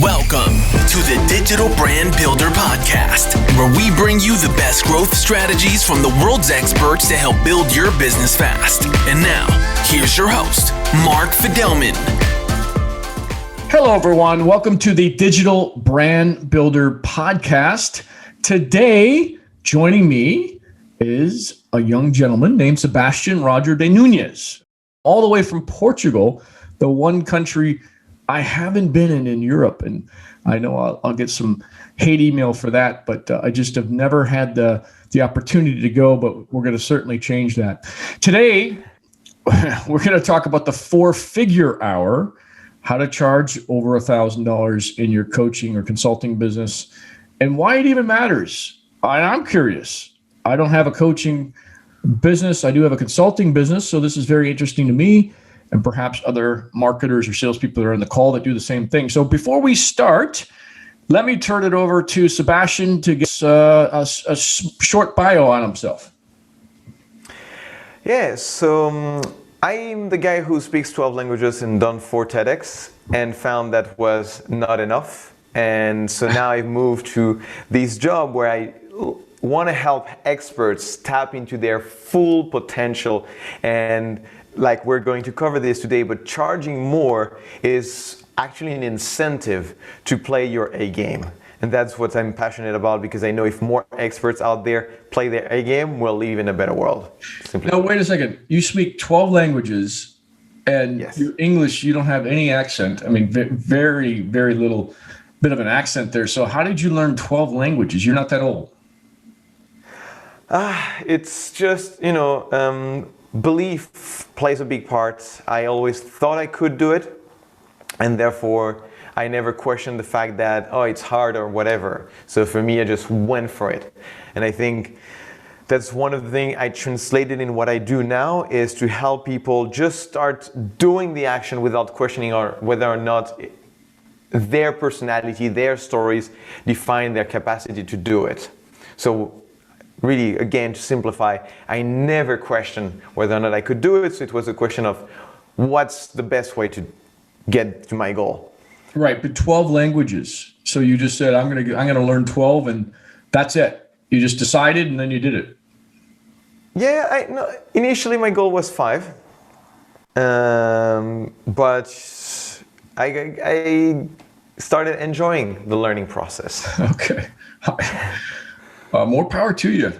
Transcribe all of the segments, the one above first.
Welcome to the Digital Brand Builder Podcast, where we bring you the best growth strategies from the world's experts to help build your business fast. And now, here's your host, Mark Fidelman. Hello, everyone. Welcome to the Digital Brand Builder Podcast. Today, joining me is a young gentleman named Sébastien Roger de Nuñez, all the way from Portugal, the one country I haven't been in Europe. And I know I'll get some hate email for that, but I just have never had the opportunity to go, but we're going to certainly change that. Today, we're going to talk about the 4-figure hour, how to charge over $1,000 in your coaching or consulting business, and why it even matters. I'm curious. I don't have a coaching business. I do have a consulting business, so this is very interesting to me, and perhaps other marketers or salespeople that are on the call that do the same thing. So before we start, let me turn it over to Sébastien to get a short bio on himself. Yeah, so I'm the guy who speaks 12 languages and done 4 TEDx and found that was not enough. And so now I've moved to this job where I want to help experts tap into their full potential. And like we're going to cover this today, but charging more is actually an incentive to play your A game. And that's what I'm passionate about, because I know if more experts out there play their A game, we'll live in a better world. Simply. Now, wait a second. You speak 12 languages and Yes. your English, you don't have any accent. I mean, very, very little bit of an accent there. So how did you learn 12 languages? You're not that old. It's just, belief plays a big part. I always thought I could do it, and therefore I never questioned the fact that, it's hard or whatever. So for me, I just went for it. And I think that's one of the things I translated in what I do now, is to help people just start doing the action without questioning whether or not their personality, their stories define their capacity to do it. So really, again, to simplify, I never questioned whether or not I could do it. So it was a question of what's the best way to get to my goal. Right, but 12 languages. So you just said, I'm gonna learn 12, and that's it. You just decided, and then you did it. Yeah, initially my goal was 5, but I started enjoying the learning process. Okay. More power to you.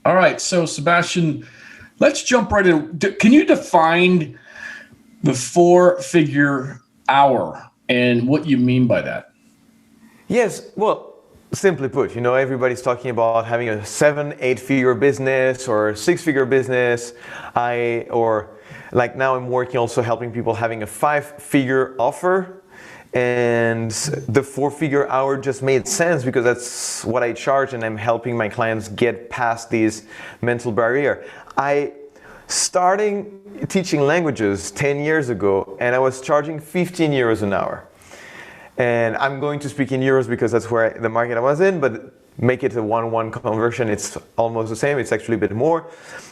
All right. So, Sébastien, let's jump right in. Can you define the 4-figure hour and what you mean by that? Yes. Well, simply put, everybody's talking about having a 7-8-figure business or 6-figure business. Or like now I'm working also helping people having a 5-figure offer. And the 4-figure hour just made sense because that's what I charge, and I'm helping my clients get past these mental barrier. I started teaching languages 10 years ago, and I was charging 15 euros an hour. And I'm going to speak in euros because that's where the market I was in, but make it a 1-1 conversion, it's almost the same, it's actually a bit more.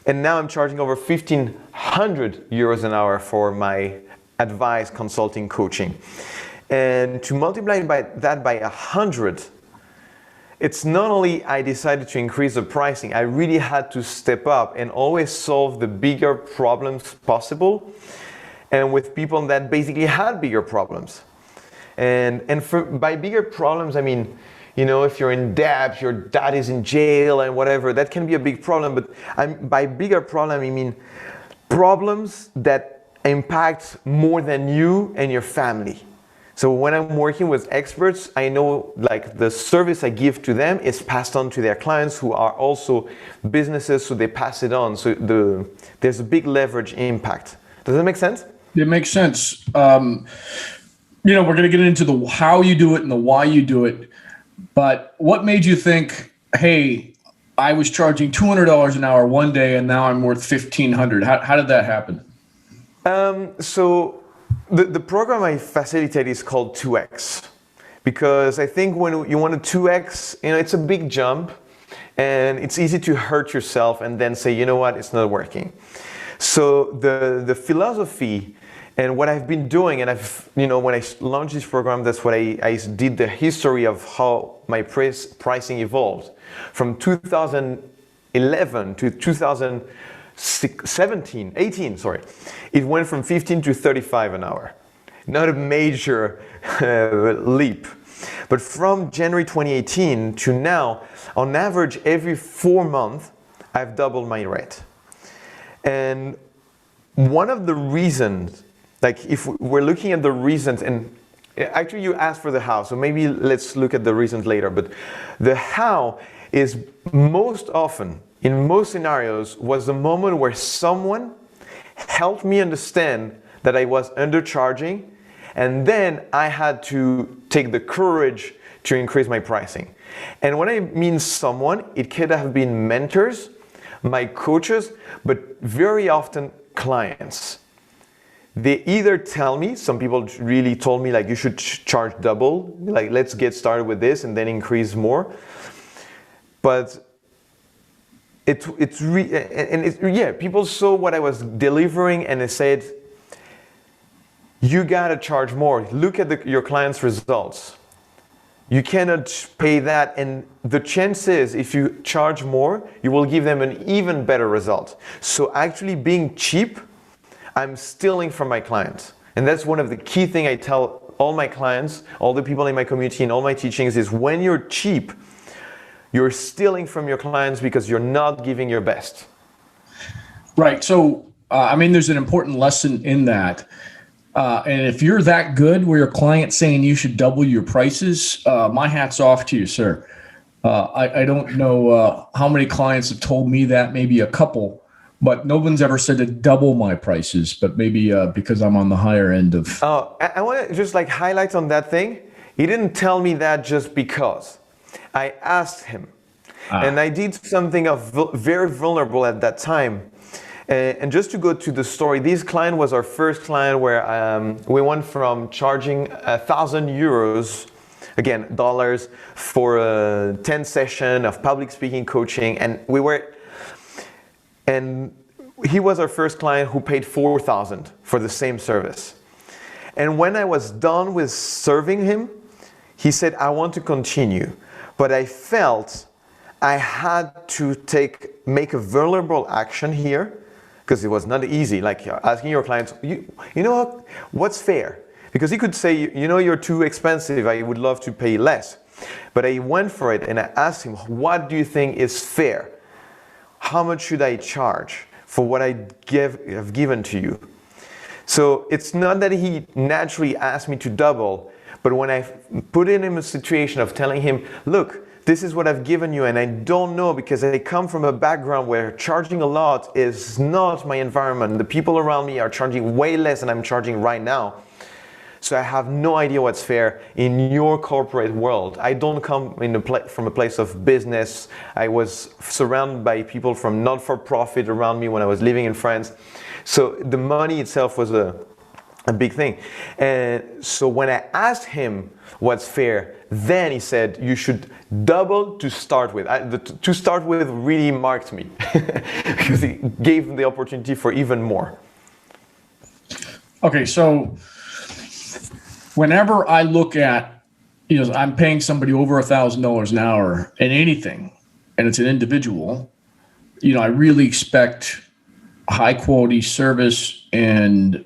And now I'm charging over 1,500 euros an hour for my advice, consulting, coaching. And to multiply that by 100, it's not only I decided to increase the pricing, I really had to step up and always solve the bigger problems possible, and with people that basically had bigger problems. And by bigger problems, I mean, if you're in debt, your dad is in jail and whatever, that can be a big problem. But by bigger problem, I mean problems that impact more than you and your family. So when I'm working with experts, I know like the service I give to them is passed on to their clients who are also businesses, so they pass it on. So there's a big leverage impact. Does that make sense? It makes sense. We're going to get into the how you do it and the why you do it. But what made you think, hey, I was charging $200 an hour one day and now I'm worth $1,500? How did that happen? So the program I facilitate is called 2X, because I think when you want to 2X, it's a big jump and it's easy to hurt yourself and then say, you know what, it's not working. So the philosophy And what I've been doing, and when I launched this program, that's what I did the history of how my pricing evolved from 2011 to 18, sorry. It went from 15 to 35 an hour. Not a major leap. But from January 2018 to now, on average, every 4 months, I've doubled my rate. And one of the reasons, like if we're looking at the reasons, and actually you asked for the how, so maybe let's look at the reasons later, but the how is most often, in most scenarios, was the moment where someone helped me understand that I was undercharging, and then I had to take the courage to increase my pricing. And when I mean someone, it could have been mentors, my coaches, but very often clients. They either tell me, some people really told me like you should charge double, like let's get started with this and then increase more. But people saw what I was delivering and they said, you gotta charge more. Look at your clients' results. You cannot pay that, and the chance is if you charge more, you will give them an even better result. So actually being cheap, I'm stealing from my clients. And that's one of the key things I tell all my clients, all the people in my community and all my teachings is when you're cheap, you're stealing from your clients because you're not giving your best. Right. So, there's an important lesson in that. And if you're that good where your client's saying you should double your prices, my hat's off to you, sir. I don't know how many clients have told me that, maybe a couple, but no one's ever said to double my prices, but maybe because I'm on the higher end of. I want to just like highlight on that thing. He didn't tell me that just because. I asked him, and I did something very vulnerable at that time. And just to go to the story, this client was our first client where we went from charging 1,000 euros, again, dollars, for a 10 session of public speaking coaching. And he was our first client who paid 4,000 for the same service. And when I was done with serving him, he said, I want to continue. But I felt I had to make a vulnerable action here, because it was not easy, like asking your clients, you know what's fair? Because he could say, you're too expensive, I would love to pay less. But I went for it and I asked him, what do you think is fair? How much should I charge for what I have given to you? So it's not that he naturally asked me to double, but when I put him in a situation of telling him, look, this is what I've given you, and I don't know because I come from a background where charging a lot is not my environment. The people around me are charging way less than I'm charging right now. So I have no idea what's fair in your corporate world. I don't come from a place of business. I was surrounded by people from not-for-profit around me when I was living in France. So the money itself was a big thing. And so when I asked him what's fair, then he said, you should double to start with. To start with really marked me because he gave the opportunity for even more. Okay, so whenever I look at, I'm paying somebody over $1,000 an hour in anything, and it's an individual, I really expect high quality service, and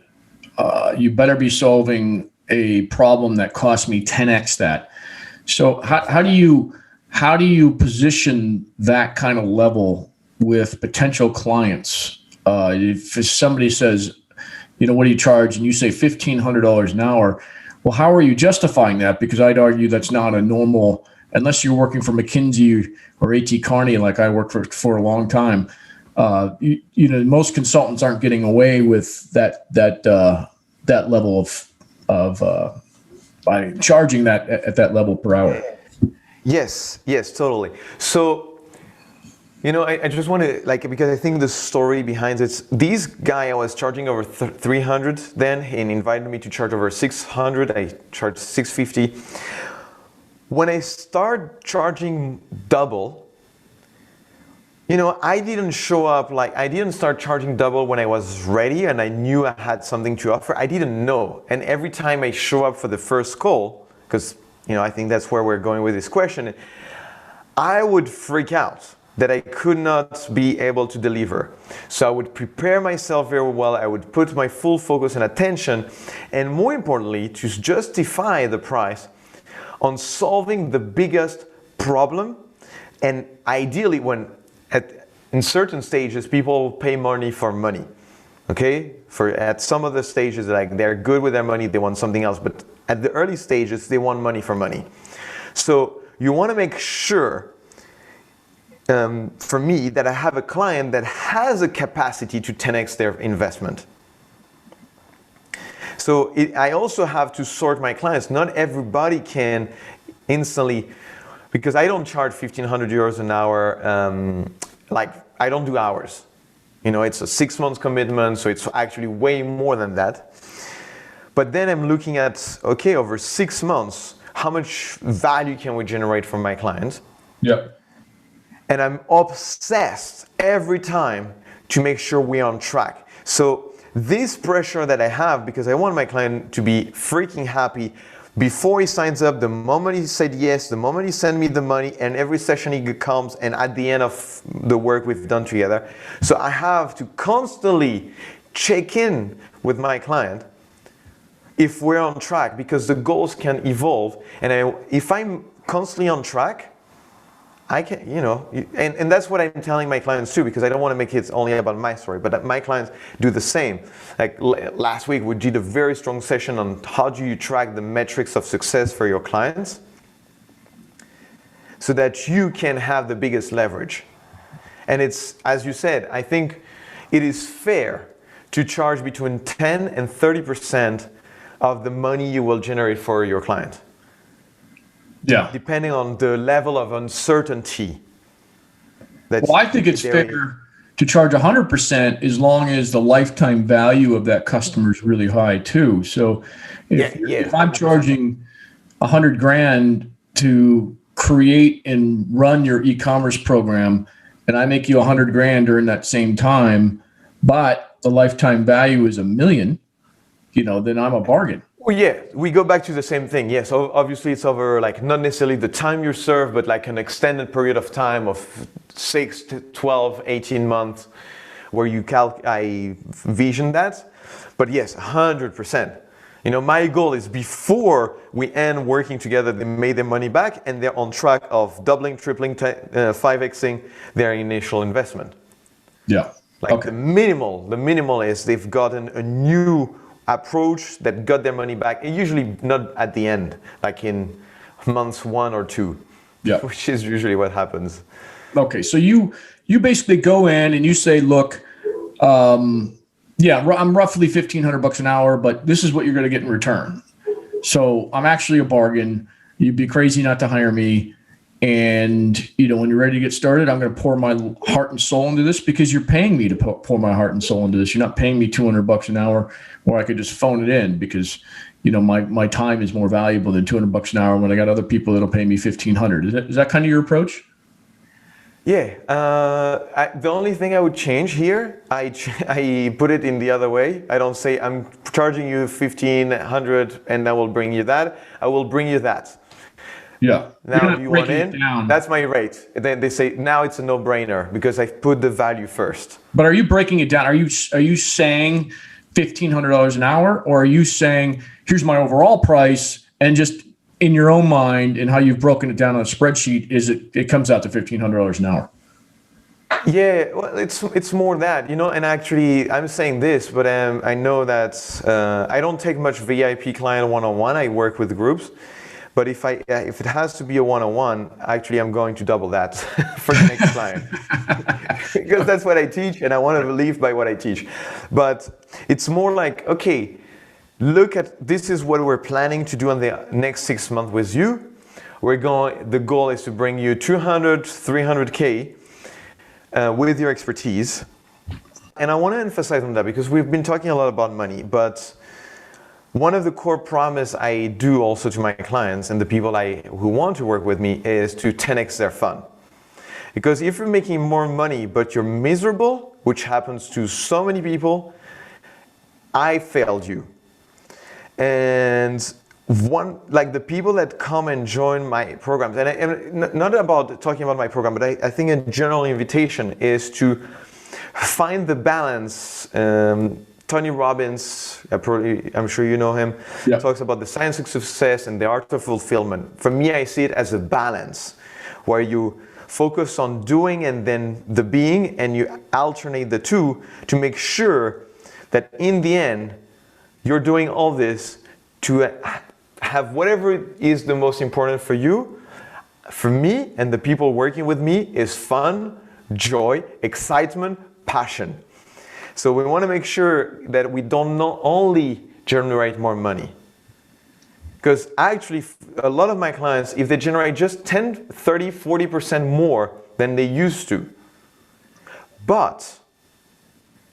you better be solving a problem that costs me 10x that. So how do you position that kind of level with potential clients? If somebody says, what do you charge? And you say $1,500 an hour. Well, how are you justifying that? Because I'd argue that's not a normal, unless you're working for McKinsey or A.T. Kearney, like I worked for a long time. Most consultants aren't getting away with that level of by charging that at that level per hour. Yes, totally. So, I just want to because I think the story behind it, this guy I was charging over 300 then, and invited me to charge over 600. I charged 650. When I start charging double, I didn't show up, I didn't start charging double when I was ready and I knew I had something to offer. I didn't know. And every time I show up for the first call, because, I think that's where we're going with this question, I would freak out that I could not be able to deliver. So I would prepare myself very well. I would put my full focus and attention, and more importantly, to justify the price on solving the biggest problem. And ideally, in certain stages, people pay money for money. Okay? At some of the stages, they're good with their money, they want something else. But at the early stages, they want money for money. So you want to make sure, for me, that I have a client that has a capacity to 10x their investment. So I also have to sort my clients. Not everybody can instantly, because I don't charge 1,500 euros an hour. I don't do hours. It's a 6 months commitment, so it's actually way more than that. But then I'm looking at, okay, over 6 months, how much value can we generate from my clients? Yep. And I'm obsessed every time to make sure we're on track. So this pressure that I have, because I want my client to be freaking happy before he signs up, the moment he said yes, the moment he sent me the money, and every session he comes, and at the end of the work we've done together. So I have to constantly check in with my client if we're on track, because the goals can evolve. And if I'm constantly on track, I can, and that's what I'm telling my clients too, because I don't want to make it only about my story, but my clients do the same. Like last week, we did a very strong session on how do you track the metrics of success for your clients so that you can have the biggest leverage. And it's, as you said, I think it is fair to charge between 10 and 30% of the money you will generate for your client. Yeah. Depending on the level of uncertainty. Well, I think it's fair to charge 100% as long as the lifetime value of that customer is really high too. So if I'm charging 100 grand to create and run your e-commerce program, and I make you 100 grand during that same time, but the lifetime value is $1 million, then I'm a bargain. Well, yeah, we go back to the same thing. Yes, obviously it's over not necessarily the time you serve, but an extended period of time of 6 to 12, 18 months where I vision that. But yes, 100%. My goal is before we end working together, they made their money back and they're on track of doubling, tripling, 5xing their initial investment. Yeah. The minimal is they've gotten a new approach that got their money back, and usually not at the end, in months 1 or 2, which is usually what happens. Okay, so you basically go in and you say, look, I'm roughly $1,500 an hour, but this is what you're going to get in return. So I'm actually a bargain. You'd be crazy not to hire me. And, when you're ready to get started, I'm going to pour my heart and soul into this because you're paying me to pour my heart and soul into this. You're not paying me $200 an hour where I could just phone it in because, my time is more valuable than $200 an hour when I got other people that'll pay me $1,500. Is that kind of your approach? Yeah. The only thing I would change here, I put it in the other way. I don't say I'm charging you $1,500 and I will bring you that. I will bring you that. Yeah. Now you want in, that's my rate. And then they say, now it's a no-brainer because I've put the value first. But are you breaking it down? Are you saying $1,500 an hour, or are you saying, here's my overall price, and just in your own mind and how you've broken it down on a spreadsheet, it comes out to $1,500 an hour? Yeah, well, it's more that, and actually I'm saying this, but I know that I don't take much VIP client one-on-one. I work with groups. But if it has to be a one-on-one, actually I'm going to double that for the next client. Because that's what I teach and I want to live by what I teach. But it's more okay, look at, this is what we're planning to do on the next 6 months with you. The goal is to bring you 200, 300K with your expertise. And I want to emphasize on that because we've been talking a lot about money, but one of the core promise I do also to my clients and the people who want to work with me is to 10x their fun. Because if you're making more money but you're miserable, which happens to so many people, I failed you. And the people that come and join my programs, and not about talking about my program, but I think a general invitation is to find the balance. Tony Robbins, I'm sure you know him, talks about the science of success and the art of fulfillment. For me, I see it as a balance where you focus on doing and then the being, and you alternate the two to make sure that in the end, you're doing all this to have whatever is the most important for you. For me and the people working with me is fun, joy, excitement, passion. So we want to make sure that we don't not only generate more money. Because actually, a lot of my clients, if they generate just 10, 30, 40% more than they used to, but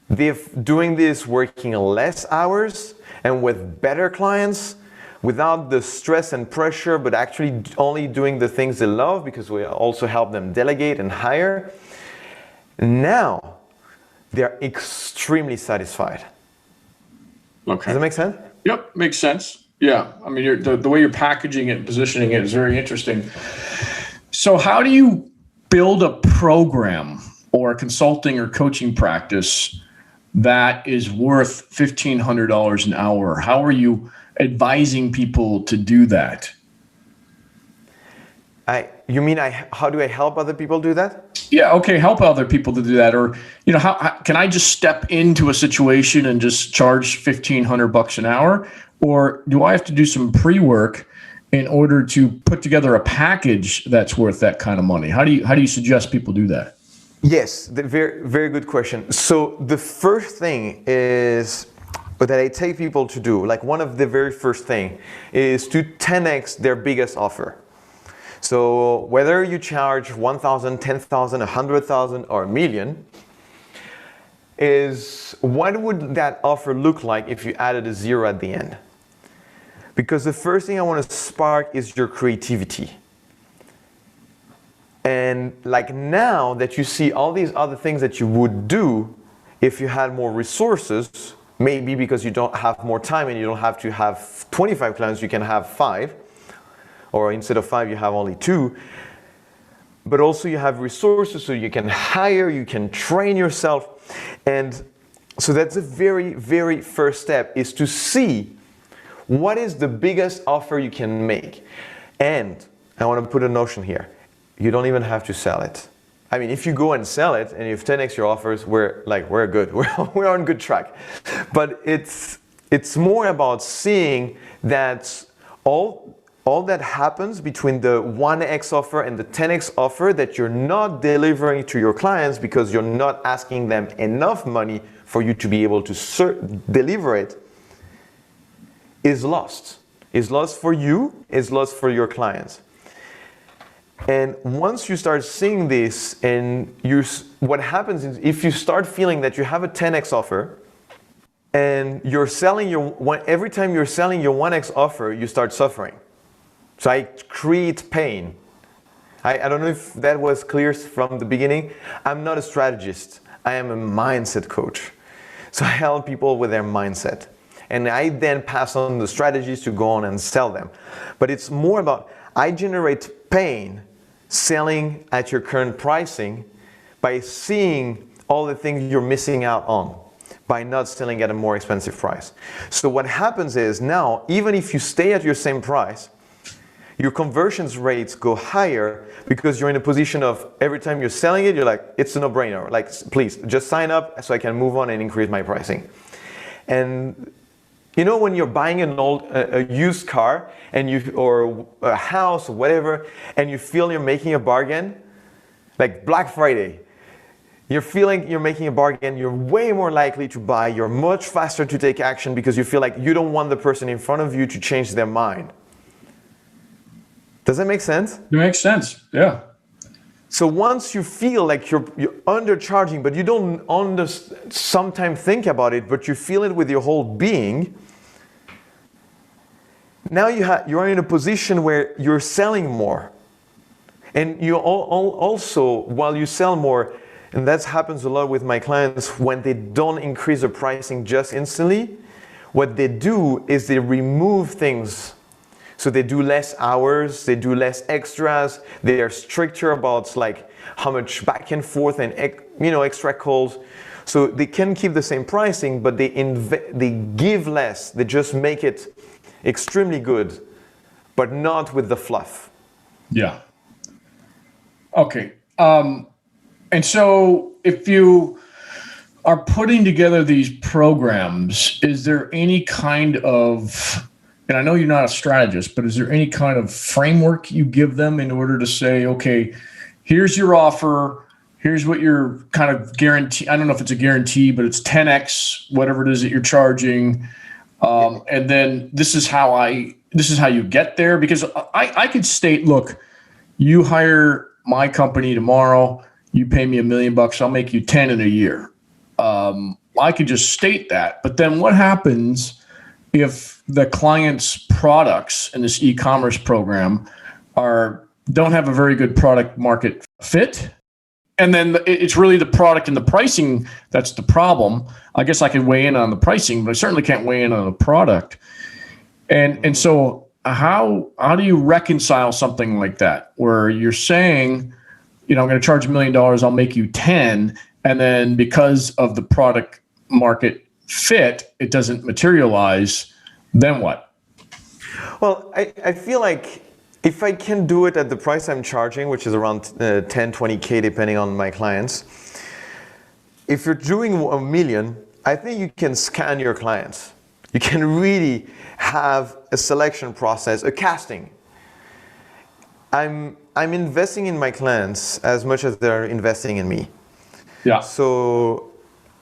they're doing this working less hours and with better clients, without the stress and pressure, but actually only doing the things they love, because we also help them delegate and hire, now they're extremely satisfied. Okay. Does that make sense? Yep, makes sense. Yeah, I mean, the way you're packaging it and positioning it is very interesting. So how do you build a program or a consulting or coaching practice that is worth $1,500 an hour? How are you advising people to do that? How do I help other people do that? Yeah, okay, help other people to do that. Or, how can I just step into a situation and just charge $1,500 an hour? Or do I have to do some pre-work in order to put together a package that's worth that kind of money? How do you suggest people do that? Yes, very, very good question. So the first thing is that I take people to do, like one of the very first thing is to 10x their biggest offer. So whether you charge 1,000, 10,000, 100,000 or a million, is what would that offer look like if you added a zero at the end? Because the first thing I want to spark is your creativity. And like now that you see all these other things that you would do if you had more resources, maybe because you don't have more time and you don't have to have 25 clients, you can have 5. Or instead of 5, you have only 2. But also you have resources so you can hire, you can train yourself. And so that's the very, very first step, is to see what is the biggest offer you can make. And I want to put a notion here. You don't even have to sell it. I mean, if you go and sell it and you have 10x your offers, we're good. We're on good track. But it's more about seeing that all that happens between the 1x offer and the 10x offer that you're not delivering to your clients because you're not asking them enough money for you to be able to deliver it, is lost. Is lost for you, is lost for your clients. And once you start seeing this, and what happens is if you start feeling that you have a 10x offer and you're selling every time you're selling your 1x offer, you start suffering. So I create pain. I don't know if that was clear from the beginning. I'm not a strategist. I am a mindset coach. So I help people with their mindset. And I then pass on the strategies to go on and sell them. But it's more about, I generate pain selling at your current pricing by seeing all the things you're missing out on by not selling at a more expensive price. So what happens is now, even if you stay at your same price, your conversions rates go higher because you're in a position of every time you're selling it, you're like, it's a no-brainer. Like, please, just sign up so I can move on and increase my pricing. And when you're buying a used car or a house or whatever, and you feel you're making a bargain, like Black Friday, you're feeling you're making a bargain, you're way more likely to buy, you're much faster to take action because you feel like you don't want the person in front of you to change their mind. Does that make sense? It makes sense, yeah. So once you feel like you're undercharging, but you don't sometimes think about it, but you feel it with your whole being, now you're in a position where you're selling more. And you also, while you sell more, and that happens a lot with my clients, when they don't increase the pricing just instantly, what they do is they remove things. So they do less hours, they do less extras, they are stricter about like how much back and forth and extra calls. So they can keep the same pricing, but they give less. They just make it extremely good, but not with the fluff. Yeah. Okay. And so if you are putting together these programs, is there any kind of, and I know you're not a strategist, but is there any kind of framework you give them in order to say, okay, here's your offer, here's what your kind of guarantee, I don't know if it's a guarantee, but it's 10x, whatever it is that you're charging. And then this is how you get there. Because I could state, look, you hire my company tomorrow, you pay me $1 million, I'll make you 10 in a year. I could just state that, but then what happens if the client's products in this e-commerce program don't have a very good product market fit? And then it's really the product and the pricing that's the problem. I guess I can weigh in on the pricing, but I certainly can't weigh in on the product. And so how do you reconcile something like that, where you're saying, I'm going to charge $1 million, I'll make you 10, and then because of the product market fit, it doesn't materialize, then what? Well, I feel like if I can do it at the price I'm charging, which is around 10, 20K, depending on my clients, if you're doing $1 million, I think you can scan your clients. You can really have a selection process, a casting. I'm investing in my clients as much as they're investing in me. Yeah. So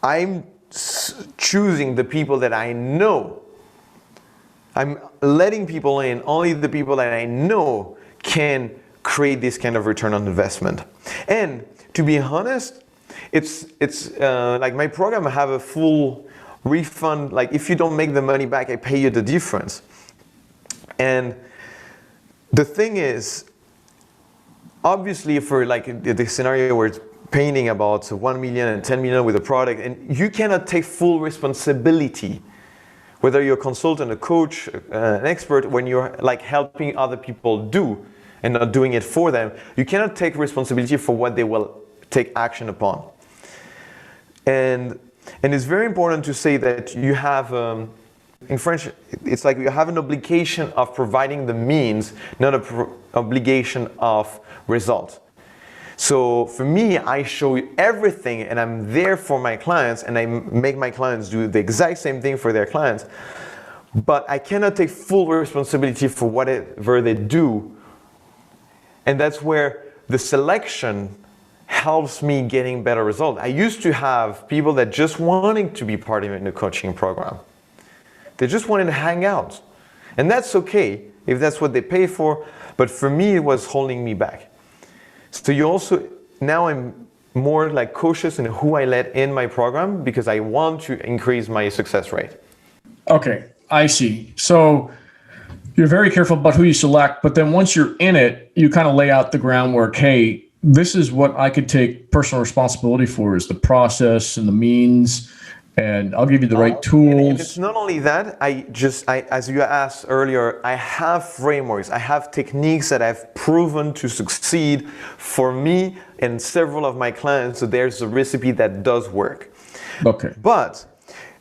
I'm choosing the people that I know. I'm letting people in, only the people that I know can create this kind of return on investment. And to be honest, it's like my program, I have a full refund. Like if you don't make the money back, I pay you the difference. And the thing is, obviously for like the scenario where it's painting about 1 million and 10 million with a product, and you cannot take full responsibility, whether you're a consultant, a coach, an expert, when you're like helping other people do and not doing it for them, you cannot take responsibility for what they will take action upon. And it's very important to say that you have, in French, it's like you have an obligation of providing the means, not an obligation of result. So for me, I show you everything and I'm there for my clients and I make my clients do the exact same thing for their clients. But I cannot take full responsibility for whatever they do. And that's where the selection helps me getting better results. I used to have people that just wanted to be part of it in the coaching program. They just wanted to hang out. And that's okay if that's what they pay for. But for me, it was holding me back. So now I'm more like cautious in who I let in my program because I want to increase my success rate. Okay, I see. So you're very careful about who you select, but then once you're in it, you kind of lay out the groundwork. Hey, this is what I could take personal responsibility for, is the process and the means, and I'll give you the right tools. And it's not only that, I as you asked earlier, I have frameworks, I have techniques that I've proven to succeed for me and several of my clients. So there's a recipe that does work. Okay. But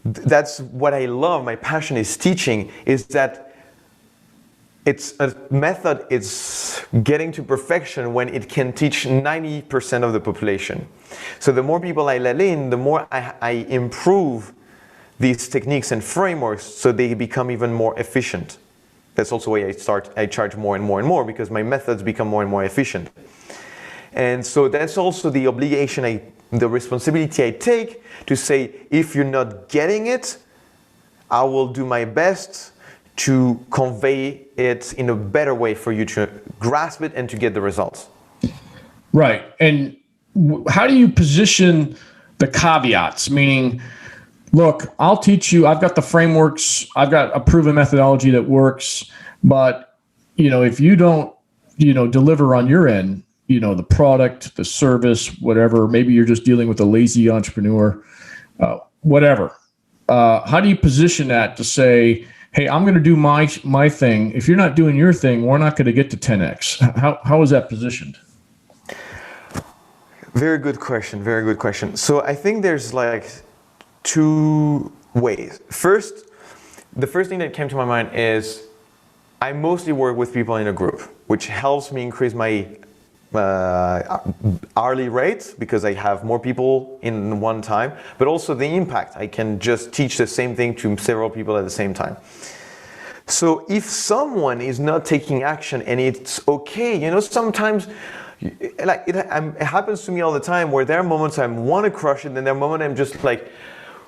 that's what I love. My passion is teaching, is that it's a method, it's getting to perfection when it can teach 90% of the population. So the more people I let in, the more I improve these techniques and frameworks so they become even more efficient. That's also why I charge more and more and more, because my methods become more and more efficient. And so that's also the obligation, the responsibility I take to say, if you're not getting it, I will do my best to convey it in a better way for you to grasp it and to get the results. Right. And how do you position the caveats? Meaning, look, I'll teach you, I've got the frameworks, I've got a proven methodology that works, but if you don't, deliver on your end, the product, the service, whatever. Maybe you're just dealing with a lazy entrepreneur, whatever. How do you position that to say, hey, I'm going to do my thing. If you're not doing your thing, we're not going to get to 10x. How is that positioned? Very good question. Very good question. So I think there's like two ways. The first thing that came to my mind is I mostly work with people in a group, which helps me increase my hourly rate because I have more people in one time, but also the impact. I can just teach the same thing to several people at the same time. So if someone is not taking action, and it's okay, sometimes it happens to me all the time where there are moments I want to crush it, and there are moments I'm just like,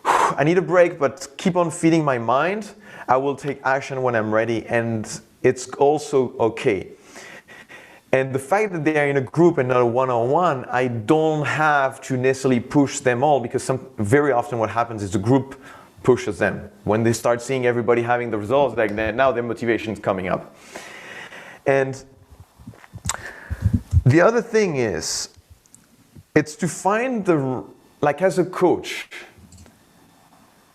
I need a break, but keep on feeding my mind. I will take action when I'm ready, and it's also okay. And the fact that they are in a group and not a one-on-one, I don't have to necessarily push them all, because very often what happens is the group pushes them. When they start seeing everybody having the results, like now their motivation is coming up. And the other thing is, it's to find as a coach,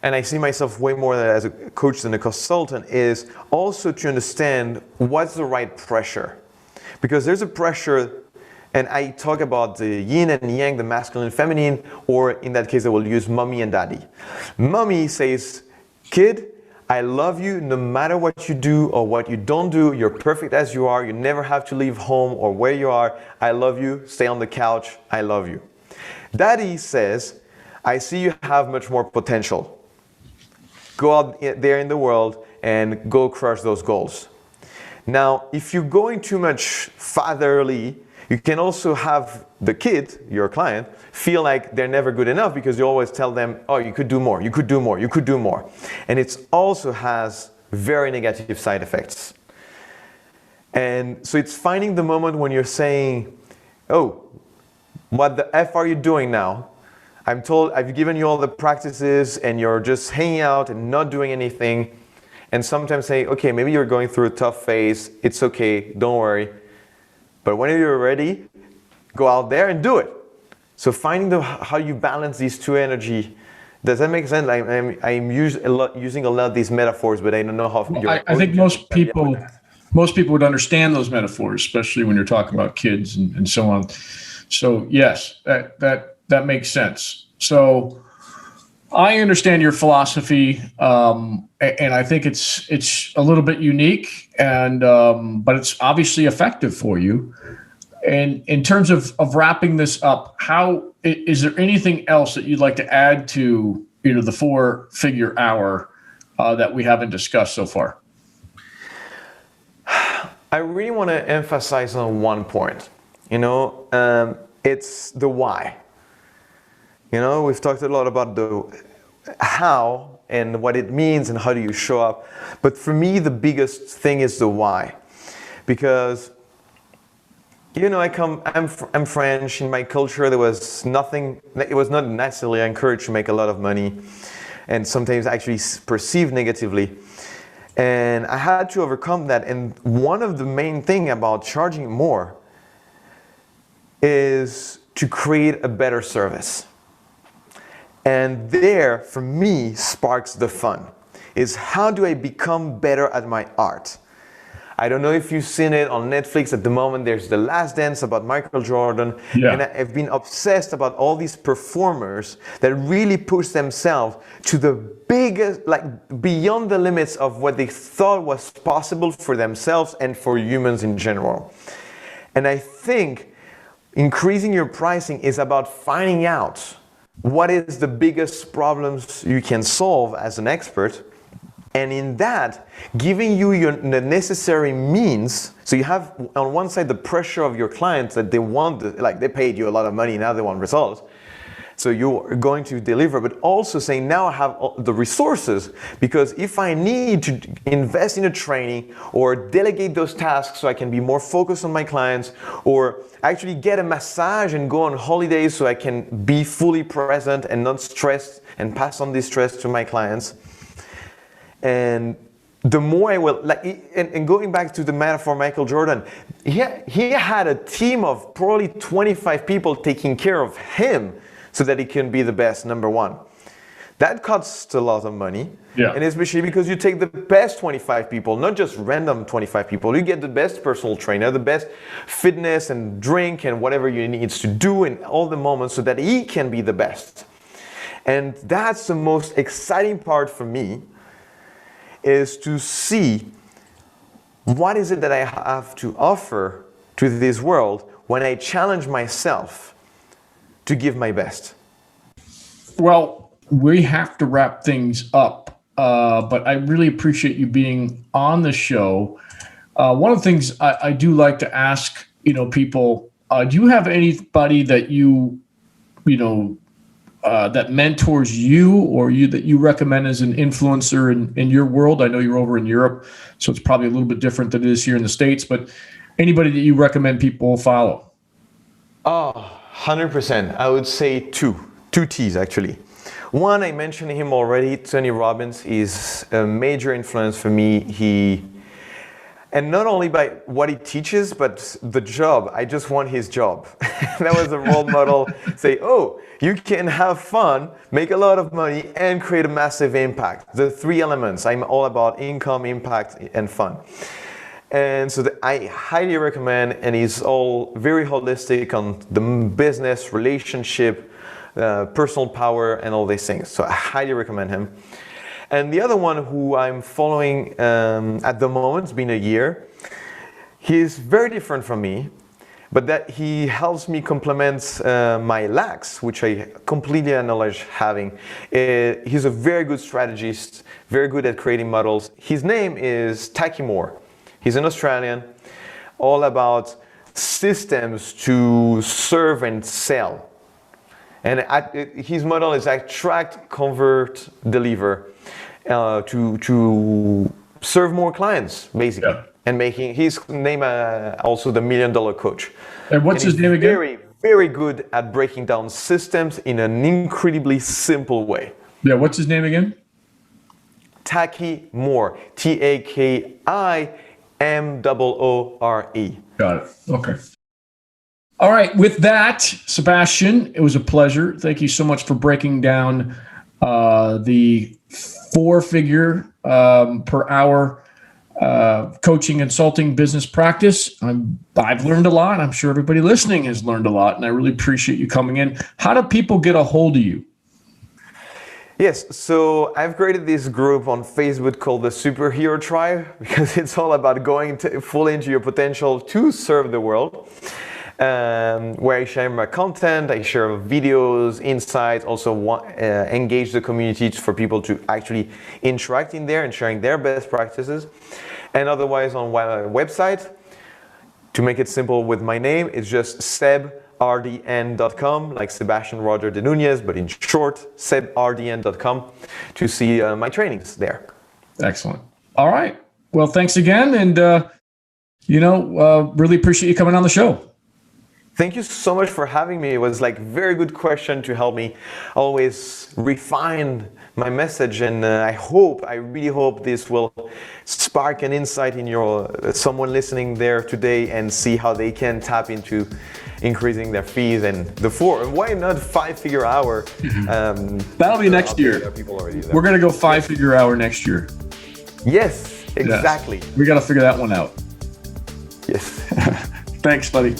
and I see myself way more as a coach than a consultant, is also to understand what's the right pressure. Because there's a pressure, and I talk about the yin and yang, the masculine and feminine, or in that case I will use mommy and daddy. Mommy says, kid, I love you no matter what you do or what you don't do. You're perfect as you are. You never have to leave home or where you are. I love you. Stay on the couch. I love you. Daddy says, I see you have much more potential. Go out there in the world and go crush those goals. Now, if you're going too much fatherly, you can also have the kid, your client, feel like they're never good enough because you always tell them, oh, you could do more, you could do more, you could do more. And it also has very negative side effects. And so it's finding the moment when you're saying, oh, what the F are you doing now? I'm told I've given you all the practices and you're just hanging out and not doing anything. And sometimes say, okay, maybe you're going through a tough phase. It's okay, don't worry. But when you're ready, go out there and do it. So finding how you balance these two energy. Does that make sense? I'm using a lot of these metaphors, but I don't know how. I think most people would understand those metaphors, especially when you're talking about kids and so on. So yes, that makes sense. So I understand your philosophy, and I think it's a little bit unique, but it's obviously effective for you. And in terms of wrapping this up, how is there anything else that you'd like to add to the 4-figure hour that we haven't discussed so far? I really want to emphasize on one point. It's the why. We've talked a lot about the how and what it means and how do you show up. But for me, the biggest thing is the why. Because, I'm French. In my culture, there was nothing, it was not necessarily encouraged to make a lot of money, and sometimes actually perceived negatively. And I had to overcome that. And one of the main things about charging more is to create a better service. And there, for me, sparks the fun, is how do I become better at my art? I don't know if you've seen it on Netflix at the moment, there's The Last Dance about Michael Jordan. Yeah. And I've been obsessed about all these performers that really push themselves to the biggest, beyond the limits of what they thought was possible for themselves and for humans in general. And I think increasing your pricing is about finding out what is the biggest problems you can solve as an expert, and in that, giving you the necessary means. So you have on one side the pressure of your clients that they want, they paid you a lot of money, now they want results. So you're going to deliver, but also saying, now I have the resources, because if I need to invest in a training or delegate those tasks so I can be more focused on my clients, or actually get a massage and go on holidays so I can be fully present and not stressed and pass on this stress to my clients. And the more I will, like, and going back to the metaphor Michael Jordan, he had a team of probably 25 people taking care of him so that he can be the best number one. That costs a lot of money. Yeah. And especially because you take the best 25 people, not just random 25 people. You get the best personal trainer, the best fitness and drink and whatever you needs to do in all the moments so that he can be the best. And that's the most exciting part for me, is to see what is it that I have to offer to this world when I challenge myself to give my best. Well, we have to wrap things up, but I really appreciate you being on the show. One of the things I do like to ask, people, do you have anybody that that mentors you, or that you recommend as an influencer in your world? I know you're over in Europe, so it's probably a little bit different than it is here in the States, but anybody that you recommend people follow? Oh, 100%. I would say two T's actually. One, I mentioned him already, Tony Robbins is a major influence for me. And not only by what he teaches, but the job. I just want his job. That was a role model. Say, oh, you can have fun, make a lot of money, and create a massive impact. The three elements. I'm all about income, impact, and fun. And so I highly recommend, and he's all very holistic on the business, relationship, personal power, and all these things. So I highly recommend him. And the other one who I'm following at the moment, it's been a year, he's very different from me, but that he helps me complement my lacks, which I completely acknowledge having. He's a very good strategist, very good at creating models. His name is Taki Moore. He's an Australian, all about systems to serve and sell. And his model is attract, convert, deliver, to serve more clients, basically. Yeah. And making his name also the $1 Million Coach. And what's his name again? Very, very good at breaking down systems in an incredibly simple way. Yeah, what's his name again? Taki Moore. TAKIMOORE. Got it. Okay. All right. With that, Sébastien, it was a pleasure. Thank you so much for breaking down the 4-figure per hour coaching, consulting, business practice. I've learned a lot. I'm sure everybody listening has learned a lot, and I really appreciate you coming in. How do people get a hold of you? Yes, so I've created this group on Facebook called the Superhero Tribe, because it's all about going fully into your potential to serve the world. Where I share my content, I share videos, insights, also engage the community for people to actually interact in there and sharing their best practices. And otherwise on my website, to make it simple with my name, it's just sebrdn.com, like Sébastien Roger de Nuñez, but in short, sebrdn.com, to see my trainings there. Excellent. All right. Well, thanks again. And, really appreciate you coming on the show. Thank you so much for having me. It was like very good question to help me always refine my message, and I really hope this will spark an insight in someone listening there today and see how they can tap into increasing their fees and why not 5-figure hour. That'll be next year. We're going to go 5-figure hour next year. Yes, exactly. Yes. We got to figure that one out. Yes. Thanks, buddy.